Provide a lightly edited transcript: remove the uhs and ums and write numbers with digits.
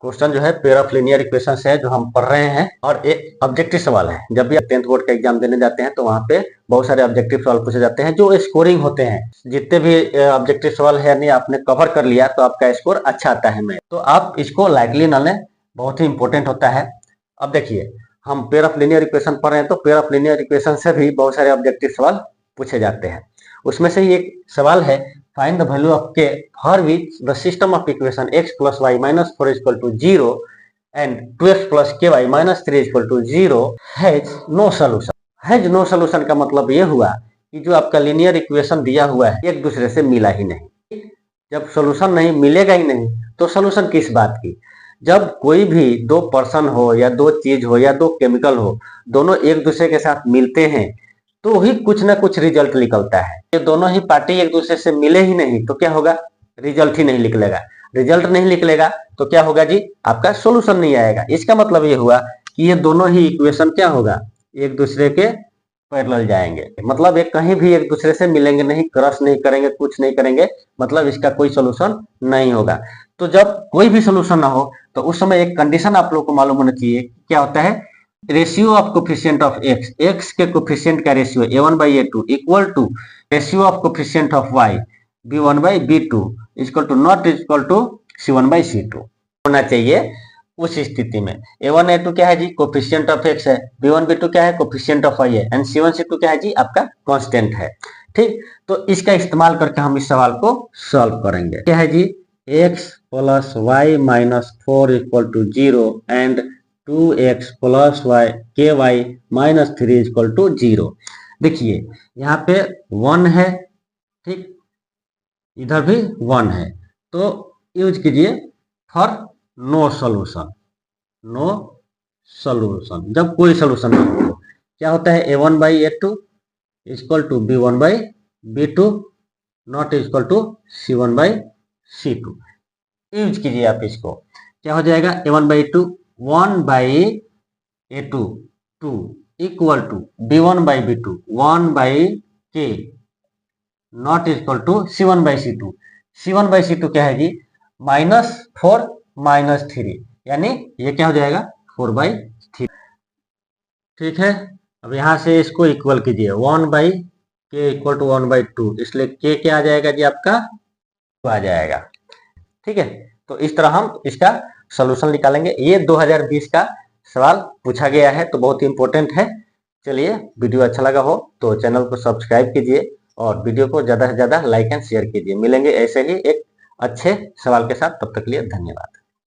Question जो है pair of linear equations है जो हम पढ़ रहे हैं और एक ऑब्जेक्टिव सवाल है। जब भी आप 10th बोर्ड का एग्जाम देने जाते हैं तो वहां पे बहुत सारे ऑब्जेक्टिव सवाल पूछे जाते हैं जो स्कोरिंग होते हैं। जितने भी ऑब्जेक्टिव सवाल है यानी आपने कवर कर लिया तो आपका स्कोर अच्छा आता है। मैं तो आप इसको लाइटली न लें, बहुत ही इंपॉर्टेंट होता है। अब देखिए, हम पेयर ऑफ लीनियर इक्वेशन पढ़ रहे हैं तो पेयर ऑफ लीनियर इक्वेशन से भी बहुत सारे ऑब्जेक्टिव सवाल पूछे जाते हैं। उसमें से ही एक सवाल है, find the value of k for which the system of equation x plus y minus 4 is equal to 0 and 2x plus ky minus 3 is equal to 0 has no solution। has no solution का मतलब ये हुआ कि जो आपका linear equation दिया हुआ है एक दूसरे से मिला ही नहीं। जब सोल्यूशन नहीं मिलेगा ही नहीं तो सोल्यूशन किस बात की। जब कोई भी दो पर्सन हो या दो चीज हो या दो केमिकल हो, दोनों एक दूसरे के साथ मिलते हैं तो ही कुछ ना कुछ रिजल्ट निकलता है। ये दोनों ही पार्टी एक दूसरे से मिले ही नहीं तो क्या होगा, रिजल्ट ही नहीं निकलेगा। रिजल्ट नहीं निकलेगा तो क्या होगा जी, आपका सॉल्यूशन नहीं आएगा। इसका मतलब ये हुआ कि ये दोनों ही इक्वेशन क्या होगा, एक दूसरे के पैरेलल जाएंगे। मतलब ये कहीं भी एक दूसरे से मिलेंगे नहीं, क्रॉस नहीं करेंगे, कुछ नहीं करेंगे, मतलब इसका कोई सोल्यूशन नहीं होगा। तो जब कोई भी सोल्यूशन ना हो तो उस समय एक कंडीशन आप लोग को मालूम होना चाहिए, क्या होता है, ratio of coefficient of x, x के कोफिशिएंट का ratio a1/a2 equal to ratio of coefficient of y b1/b2 equal to not equal to c1/c2 होना चाहिए। उस स्थिति में a1a2 क्या है जी, कोफिशिएंट ऑफ x है, b1b2 क्या है, कोफिशिएंट ऑफ y है, एंड c1c2 क्या है जी, आपका कांस्टेंट है। ठीक, तो इसका इस्तेमाल करके हम इस सवाल को सॉल्व करेंगे। क्या है जी, x plus y minus 4 equal to 0 and 2x plus y के वाई माइनस 3 इक्वल टू 0। देखिए यहाँ पे 1 है, ठीक, इधर भी 1 है, तो यूज कीजिए for no solution. No solution, जब कोई सॉल्यूशन ना हो क्या होता है, a1/a2 equal to b1/b2 not equal to c1/c2। Use कीजिए आप इसको, क्या हो जाएगा, a1/a2 1/a2 2 equal to b1/b2 1/k not equal to c1/c2। c1/c2 क्या है जी, -4 -3, यानी ये क्या हो जाएगा 4/3। ठीक है, अब यहां से इसको इक्वल कीजिए, 1/k इक्वल टू 1/2, इसलिए k क्या आ जाएगा जी, आपका 2 आ जाएगा। ठीक है, तो इस तरह हम इसका सॉल्यूशन निकालेंगे। ये 2020 का सवाल पूछा गया है तो बहुत ही इंपॉर्टेंट है। चलिए, वीडियो अच्छा लगा हो तो चैनल को सब्सक्राइब कीजिए और वीडियो को ज़्यादा से ज़्यादा लाइक एंड शेयर कीजिए। मिलेंगे ऐसे ही एक अच्छे सवाल के साथ, तब तक के लिए धन्यवाद।